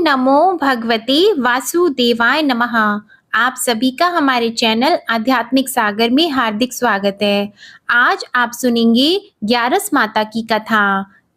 नमो भगवते वासुदेवाय नमः। आप सभी का हमारे चैनल आध्यात्मिक सागर में हार्दिक स्वागत है। आज आप सुनेंगे ग्यारस माता की कथा।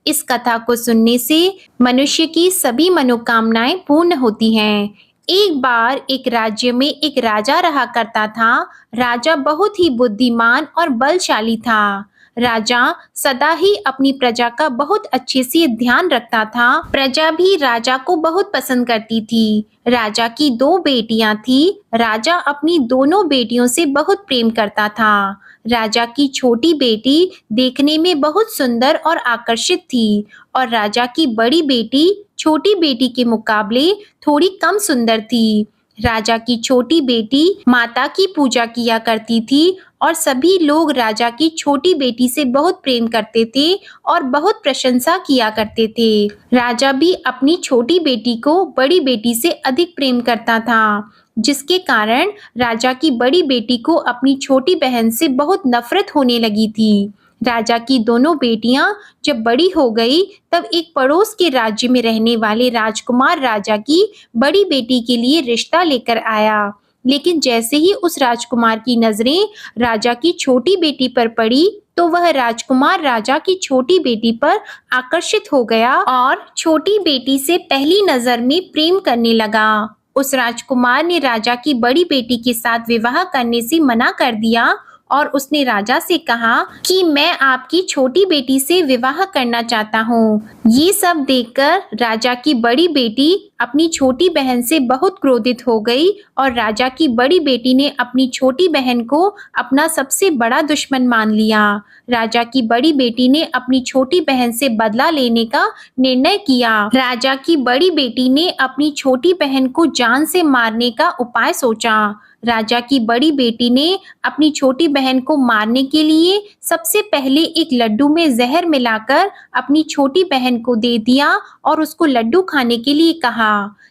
इस कथा को सुनने से मनुष्य की सभी मनोकामनाएं पूर्ण होती हैं। एक बार एक राज्य में एक राजा रहा करता था। राजा बहुत ही बुद्धिमान और बलशाली था। राजा सदा ही अपनी प्रजा का बहुत अच्छे से ध्यान रखता था। प्रजा भी राजा को बहुत पसंद करती थी। राजा की दो बेटियां थी। राजा अपनी दोनों बेटियों से बहुत प्रेम करता था। राजा की छोटी बेटी देखने में बहुत सुंदर और आकर्षित थी और राजा की बड़ी बेटी छोटी बेटी के मुकाबले थोड़ी कम सुंदर थी। राजा की छोटी बेटी माता की पूजा किया करती थी और सभी लोग राजा की छोटी बेटी से बहुत प्रेम करते थे और बहुत प्रशंसा किया करते थे। राजा भी अपनी छोटी बेटी को बड़ी बेटी से अधिक प्रेम करता था, जिसके कारण राजा की बड़ी बेटी को अपनी छोटी बहन से बहुत नफरत होने लगी थी। राजा की दोनों बेटियां जब बड़ी हो गई, तब एक पड़ोस के राज्य में रहने वाले राजकुमार राजा की बड़ी बेटी के लिए रिश्ता लेकर आया। लेकिन जैसे ही उस राजकुमार की नजरें राजा की छोटी बेटी पर पड़ी, तो वह राजकुमार राजा की छोटी बेटी पर आकर्षित हो गया और छोटी बेटी से पहली नजर में प्रेम करने लगा। उस राजकुमार ने राजा की बड़ी बेटी के साथ विवाह करने से मना कर दिया और उसने राजा से कहा कि मैं आपकी छोटी बेटी से विवाह करना चाहता हूँ। ये सब देखकर राजा की बड़ी बेटी अपनी छोटी बहन से बहुत क्रोधित हो गई और राजा की बड़ी बेटी ने अपनी छोटी बहन को अपना सबसे बड़ा दुश्मन मान लिया। राजा की बड़ी बेटी ने अपनी छोटी बहन से बदला लेने का निर्णय किया। राजा की बड़ी बेटी ने अपनी छोटी बहन को जान से मारने का उपाय सोचा। राजा की बड़ी बेटी ने अपनी छोटी बहन को मारने के लिए सबसे पहले एक लड्डू में जहर मिलाकर अपनी छोटी बहन को दे दिया और उसको लड्डू खाने के लिए कहा।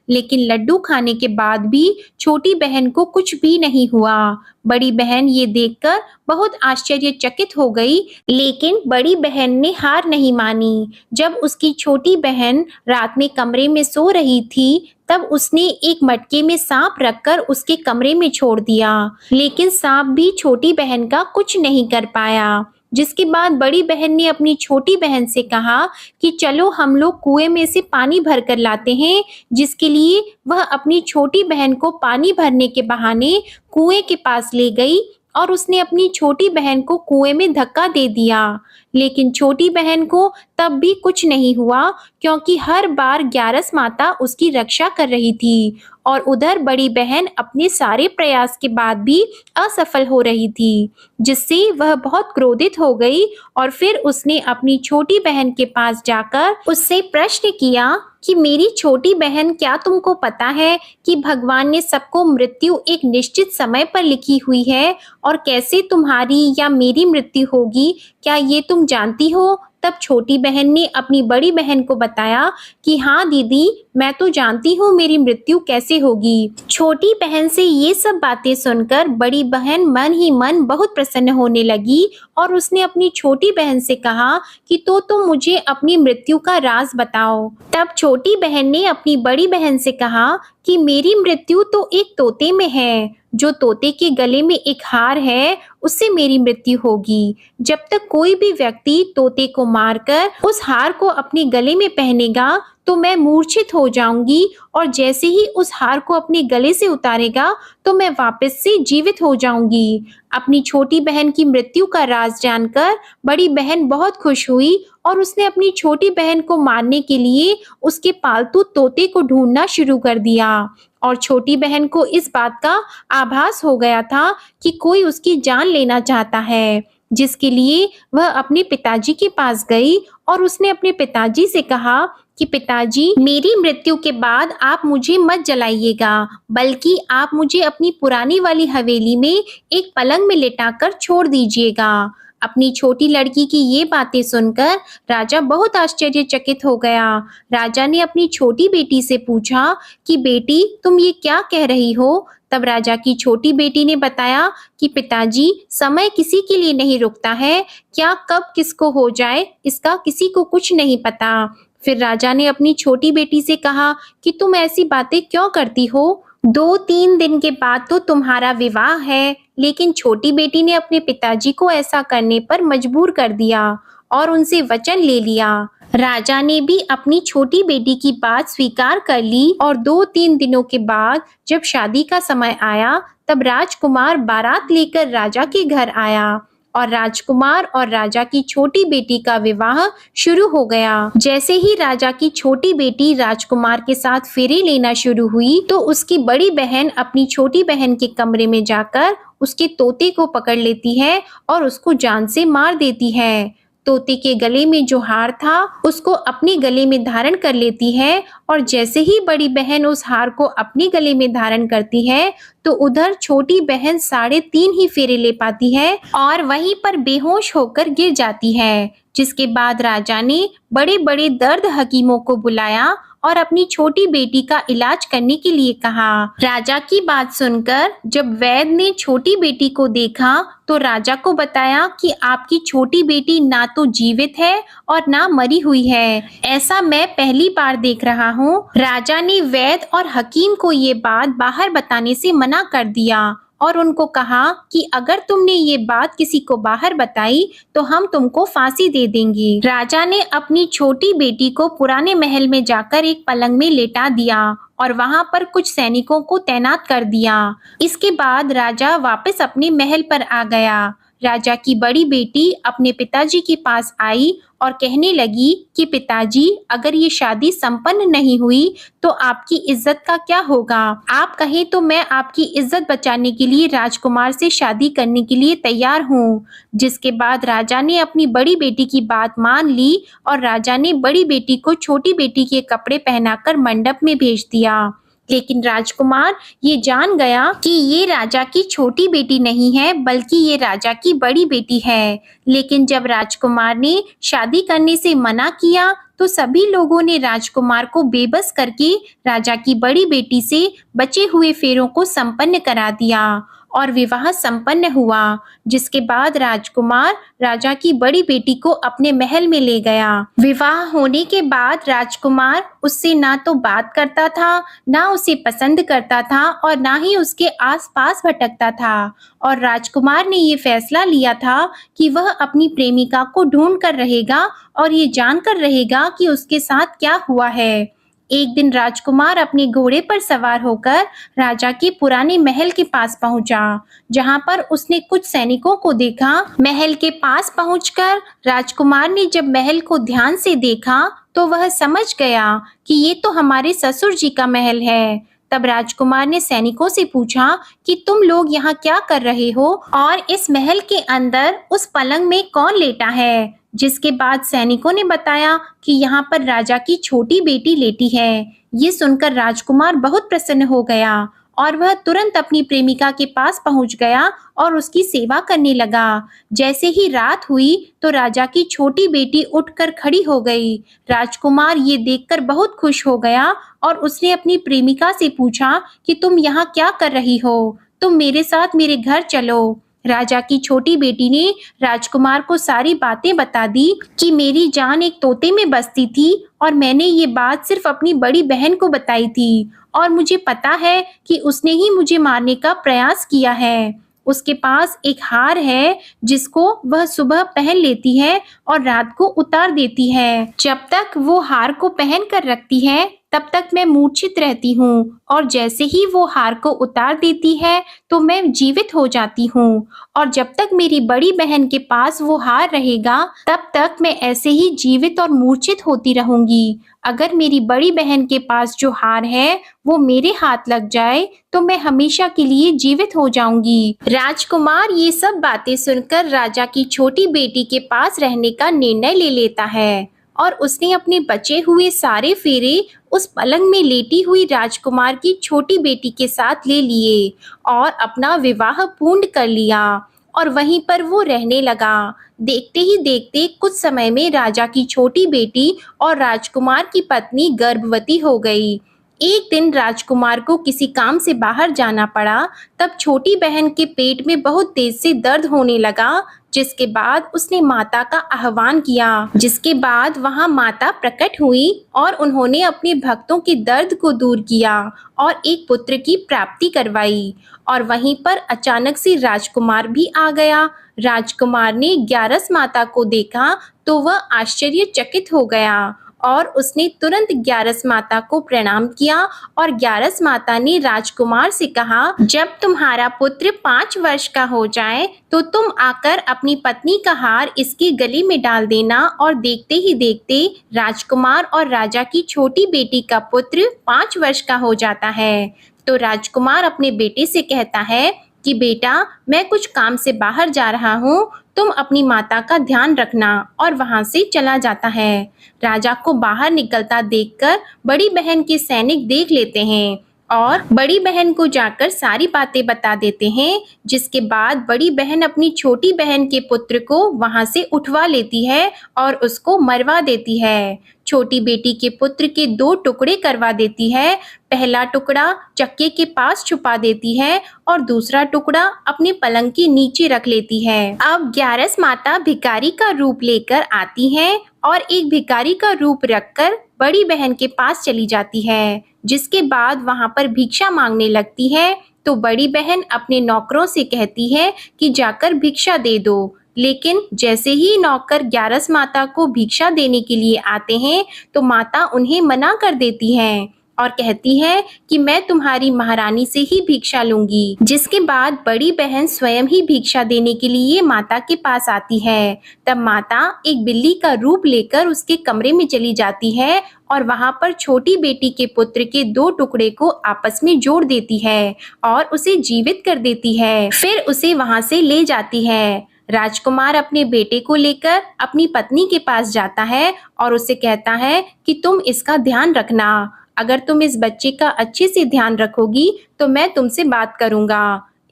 लेकिन लड्डू खाने के बाद भी छोटी बहन को कुछ भी नहीं हुआ। बड़ी बहन ये देखकर बहुत आश्चर्यचकित हो गई, लेकिन बड़ी बहन ने हार नहीं मानी। जब उसकी छोटी बहन रात में कमरे में सो रही थी, तब उसने एक मटके में सांप रखकर उसके कमरे में छोड़ दिया, लेकिन सांप भी छोटी बहन का कुछ नहीं कर पाया। जिसके बाद बड़ी बहन ने अपनी छोटी बहन से कहा कि चलो हम लोग कुएं में से पानी भर कर लाते हैं, जिसके लिए वह अपनी छोटी बहन को पानी भरने के बहाने कुएं के पास ले गई और उसने अपनी छोटी बहन को कुएं में धक्का दे दिया। लेकिन छोटी बहन को तब भी कुछ नहीं हुआ, क्योंकि हर बार ग्यारस माता उसकी रक्षा कर रही थी और उधर बड़ी बहन अपने सारे प्रयास के बाद भी असफल हो रही थी, जिससे वह बहुत क्रोधित हो गई और फिर उसने अपनी छोटी बहन के पास जाकर उससे प्रश्न किया कि मेरी छोटी बहन, क्या तुमको पता है कि भगवान ने सबको मृत्यु एक निश्चित समय पर लिखी हुई है और कैसे तुम्हारी या मेरी मृत्यु होगी, क्या ये तुम जानती हो? तब छोटी बहन ने अपनी बड़ी बहन को बताया कि हाँ दीदी, मैं तो जानती हूँ मेरी मृत्यु कैसे होगी। छोटी बहन से ये सब बातें सुनकर बड़ी बहन मन ही मन बहुत प्रसन्न होने लगी और उसने अपनी छोटी बहन से कहा कि तो मुझे अपनी मृत्यु का राज बताओ। तब छोटी बहन ने अपनी बड़ी बहन से कहा कि मेरी मृत्यु तो एक तोते में है। जो तोते के गले में एक हार है, उससे मेरी मृत्यु होगी। जब तक कोई भी व्यक्ति तोते को मारकर उस हार को अपने गले में पहनेगा, तो मैं मूर्छित हो जाऊंगी और जैसे ही उस हार को अपने गले से उतारेगा, तो मैं वापस से जीवित हो जाऊंगी। अपनी छोटी बहन की मृत्यु का राज जानकर बड़ी बहन बहुत खुश हुई और उसने अपनी छोटी बहन को मारने के लिए उसके पालतू तोते को ढूंढना शुरू कर दिया। और छोटी बहन को इस बात का आभास हो गया था कि कोई उसकी जान लेना चाहता है, जिसके लिए वह अपने पिताजी के पास गई और उसने अपने पिताजी से कहा कि पिताजी, मेरी मृत्यु के बाद आप मुझे मत जलाइएगा, बल्कि आप मुझे अपनी पुरानी वाली हवेली में एक पलंग में लिटाकर छोड़ दीजिएगा। अपनी छोटी लड़की की ये बातें सुनकर राजा बहुत आश्चर्यचकित हो गया। राजा ने अपनी छोटी बेटी से पूछा कि बेटी, तुम ये क्या कह रही हो? तब राजा की छोटी बेटी ने बताया कि पिताजी, समय किसी के लिए नहीं रुकता है। क्या कब किसको हो जाए, इसका किसी को कुछ नहीं पता। फिर राजा ने अपनी छोटी बेटी से कहा कि तुम ऐसी बातें क्यों करती हो? 2-3 दिन के बाद तो तुम्हारा विवाह है। लेकिन छोटी बेटी ने अपने पिताजी को ऐसा करने पर मजबूर कर दिया और उनसे वचन ले लिया। राजा ने भी अपनी छोटी बेटी की बात स्वीकार कर ली और 2-3 दिनों के बाद जब शादी का समय आया, तब राजकुमार बारात लेकर राजा के घर आया और राजकुमार और राजा की छोटी बेटी का विवाह शुरू हो गया। जैसे ही राजा की छोटी बेटी राजकुमार के साथ फेरे लेना शुरू हुई, तो उसकी बड़ी बहन अपनी छोटी बहन के कमरे में जाकर उसके तोते को पकड़ लेती है और उसको जान से मार देती है। तोते के गले में जो हार था, उसको अपने गले में धारण कर लेती है और जैसे ही बड़ी बहन उस हार को अपने गले में धारण करती है, तो उधर छोटी बहन 3.5 ही फेरे ले पाती है और वहीं पर बेहोश होकर गिर जाती है। जिसके बाद राजा ने बड़े-बड़े दर्द हकीमों को बुलाया और अपनी छोटी बेटी का इलाज करने के लिए कहा। राजा की बात सुनकर जब वैद्य ने छोटी बेटी को देखा, तो राजा को बताया कि आपकी छोटी बेटी ना तो जीवित है और ना मरी हुई है। ऐसा मैं पहली बार देख रहा हूँ। राजा ने वैद्य और हकीम को ये बात बाहर बताने से मना कर दिया और उनको कहा कि अगर तुमने ये बात किसी को बाहर बताई तो हम तुमको फांसी दे देंगे। राजा ने अपनी छोटी बेटी को पुराने महल में जाकर एक पलंग में लेटा दिया और वहां पर कुछ सैनिकों को तैनात कर दिया। इसके बाद राजा वापस अपने महल पर आ गया। राजा की बड़ी बेटी अपने पिताजी के पास आई और कहने लगी कि पिताजी, अगर ये शादी संपन्न नहीं हुई तो आपकी इज्जत का क्या होगा? आप कहें तो मैं आपकी इज्जत बचाने के लिए राजकुमार से शादी करने के लिए तैयार हूँ। जिसके बाद राजा ने अपनी बड़ी बेटी की बात मान ली और राजा ने बड़ी बेटी को छोटी बेटी के कपड़े पहनाकर मंडप में भेज दिया। लेकिन राजकुमार ये जान गया कि ये राजा की छोटी बेटी नहीं है, बल्कि ये राजा की बड़ी बेटी है। लेकिन जब राजकुमार ने शादी करने से मना किया, तो सभी लोगों ने राजकुमार को बेबस करके राजा की बड़ी बेटी से बचे हुए फेरों को संपन्न करा दिया और विवाह संपन्न हुआ। जिसके बाद राजकुमार राजा की बड़ी बेटी को अपने महल में ले गया। विवाह होने के बाद राजकुमार उससे ना तो बात करता था, ना उसे पसंद करता था और ना ही उसके आसपास भटकता था। और राजकुमार ने ये फैसला लिया था कि वह अपनी प्रेमिका को ढूंढ कर रहेगा और ये जानकर रहेगा कि उसके साथ क्या हुआ है। एक दिन राजकुमार अपने घोड़े पर सवार होकर राजा के पुराने महल के पास पहुंचा, जहां पर उसने कुछ सैनिकों को देखा। महल के पास पहुंचकर राजकुमार ने जब महल को ध्यान से देखा, तो वह समझ गया कि ये तो हमारे ससुर जी का महल है। तब राजकुमार ने सैनिकों से पूछा कि तुम लोग यहाँ क्या कर रहे हो और इस महल के अंदर उस पलंग में कौन लेटा है? जिसके बाद सैनिकों ने बताया कि यहाँ पर राजा की छोटी बेटी लेटी है। ये सुनकर राजकुमार बहुत प्रसन्न हो गया और वह तुरंत अपनी प्रेमिका के पास पहुंच गया और उसकी सेवा करने लगा। जैसे ही रात हुई तो राजा की छोटी बेटी उठकर खड़ी हो गई। राजकुमार ये देखकर बहुत खुश हो गया और उसने अपनी प्रेमिका से पूछा कि तुम यहाँ क्या कर रही हो? तुम मेरे साथ मेरे घर चलो। राजा की छोटी बेटी ने राजकुमार को सारी बातें बता दी कि मेरी जान एक तोते में बसती थी और मैंने ये बात सिर्फ अपनी बड़ी बहन को बताई थी और मुझे पता है कि उसने ही मुझे मारने का प्रयास किया है। उसके पास एक हार है जिसको वह सुबह पहन लेती है और रात को उतार देती है। जब तक वो हार को पहन कर रखती है, तब तक मैं मूर्छित रहती हूँ और जैसे ही वो हार को उतार देती है तो मैं जीवित हो जाती हूँ। और जब तक मेरी बड़ी बहन के पास वो हार रहेगा, तब तक मैं ऐसे ही जीवित और मूर्छित होती रहूंगी। अगर मेरी बड़ी बहन के पास जो हार है वो मेरे हाथ लग जाए तो मैं हमेशा के लिए जीवित हो जाऊंगी। राजकुमार ये सब बातें सुनकर राजा की छोटी बेटी के पास रहने का निर्णय ले लेता है और उसने अपने बचे हुए सारे फेरे उस पलंग में लेटी हुई राजकुमार की छोटी बेटी के साथ ले लिए और अपना विवाह पूर्ण कर लिया और वहीं पर वो रहने लगा। देखते ही देखते कुछ समय में राजा की छोटी बेटी और राजकुमार की पत्नी गर्भवती हो गई। एक दिन राजकुमार को किसी काम से बाहर जाना पड़ा। तब छोटी बहन के पेट में बहुत तेज से दर्द होने लगा, जिसके बाद उसने माता का आह्वान किया। जिसके बाद वहां माता प्रकट हुई और उन्होंने अपने भक्तों के दर्द को दूर किया और एक पुत्र की प्राप्ति करवाई। और वहीं पर अचानक से राजकुमार भी आ गया। राजकुमार ने ग्यारस माता को देखा तो वह आश्चर्यचकित हो गया और उसने तुरंत ग्यारस माता को प्रणाम किया। और ग्यारस माता ने राजकुमार से कहा, जब तुम्हारा पुत्र 5 वर्ष का हो जाए तो तुम आकर अपनी पत्नी का हार इसके गले में डाल देना। और देखते ही देखते राजकुमार और राजा की छोटी बेटी का पुत्र 5 वर्ष का हो जाता है। तो राजकुमार अपने बेटे से कहता है कि बेटा, मैं कुछ काम से बाहर जा रहा हूँ, तुम अपनी माता का ध्यान रखना। और वहां से चला जाता है। राजा को बाहर निकलता देखकर बड़ी बहन के सैनिक देख लेते हैं और बड़ी बहन को जाकर सारी बातें बता देते हैं। जिसके बाद बड़ी बहन अपनी छोटी बहन के पुत्र को वहां से उठवा लेती है और उसको मरवा देती है। छोटी बेटी के पुत्र के 2 टुकड़े करवा देती है। पहला टुकड़ा चक्के के पास छुपा देती है और दूसरा टुकड़ा अपने पलंग के नीचे रख लेती है। अब ग्यारस माता भिखारी का रूप लेकर आती है और एक भिखारी का रूप रखकर बड़ी बहन के पास चली जाती है। जिसके बाद वहां पर भिक्षा मांगने लगती है। तो बड़ी बहन अपने नौकरों से कहती है कि जाकर भिक्षा दे दो। लेकिन जैसे ही नौकर ग्यारस माता को भिक्षा देने के लिए आते हैं तो माता उन्हें मना कर देती हैं और कहती है कि मैं तुम्हारी महारानी से ही भिक्षा लूंगी। जिसके बाद बड़ी बहन स्वयं ही भिक्षा देने के लिए माता के पास आती है। तब माता एक बिल्ली का रूप लेकर उसके कमरे में चली जाती है और वहां पर छोटी बेटी के पुत्र के 2 टुकड़े को आपस में जोड़ देती है और उसे जीवित कर देती है। फिर उसे वहां से ले जाती है। राजकुमार अपने बेटे को लेकर अपनी पत्नी के पास जाता है और उसे कहता है कि तुम इसका ध्यान रखना। अगर तुम इस बच्चे का अच्छे से ध्यान रखोगी तो मैं तुमसे बात करूंगा।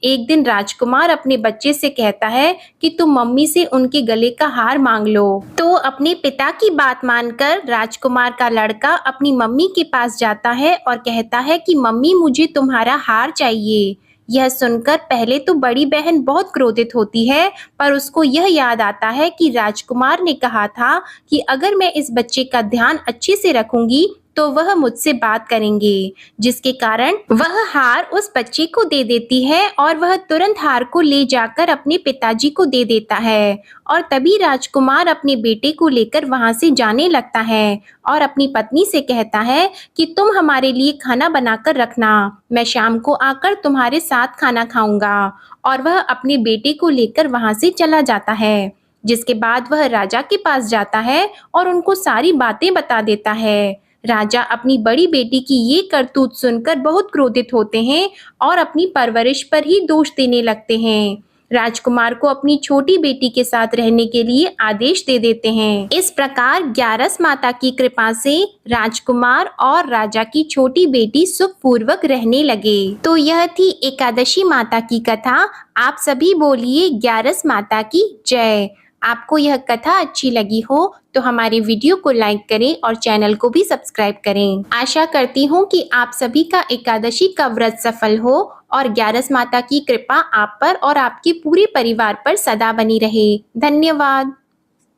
एक दिन राजकुमार अपने बच्चे से कहता है कि तुम मम्मी से उनके गले का हार मांग लो। तो अपने पिता की बात मानकर राजकुमार का लड़का अपनी मम्मी के पास जाता है और कहता है कि मम्मी, मुझे तुम्हारा हार चाहिए। यह सुनकर पहले तो बड़ी बहन बहुत क्रोधित होती है, पर उसको यह याद आता है कि राजकुमार ने कहा था कि अगर मैं इस बच्चे का ध्यान अच्छे से रखूंगी तो वह मुझसे बात करेंगे। जिसके कारण वह हार उस बच्चे को दे देती है और वह तुरंत हार को ले जाकर अपने पिताजी को दे देता है। और तभी राजकुमार अपने बेटे को लेकर वहां से जाने लगता है और अपनी पत्नी से कहता है कि तुम हमारे लिए खाना बनाकर रखना, मैं शाम को आकर तुम्हारे साथ खाना खाऊंगा। और वह अपने बेटे को लेकर वहां से चला जाता है। जिसके बाद वह राजा के पास जाता है और उनको सारी बातें बता देता है। राजा अपनी बड़ी बेटी की ये करतूत सुनकर बहुत क्रोधित होते हैं और अपनी परवरिश पर ही दोष देने लगते हैं। राजकुमार को अपनी छोटी बेटी के साथ रहने के लिए आदेश दे देते हैं। इस प्रकार ग्यारस माता की कृपा से राजकुमार और राजा की छोटी बेटी सुखपूर्वक रहने लगे। तो यह थी एकादशी माता की कथा। आप सभी बोलिए ग्यारस माता की जय। आपको यह कथा अच्छी लगी हो तो हमारे वीडियो को लाइक करें और चैनल को भी सब्सक्राइब करें। आशा करती हूँ कि आप सभी का एकादशी का व्रत सफल हो और ग्यारस माता की कृपा आप पर और आपके पूरे परिवार पर सदा बनी रहे। धन्यवाद।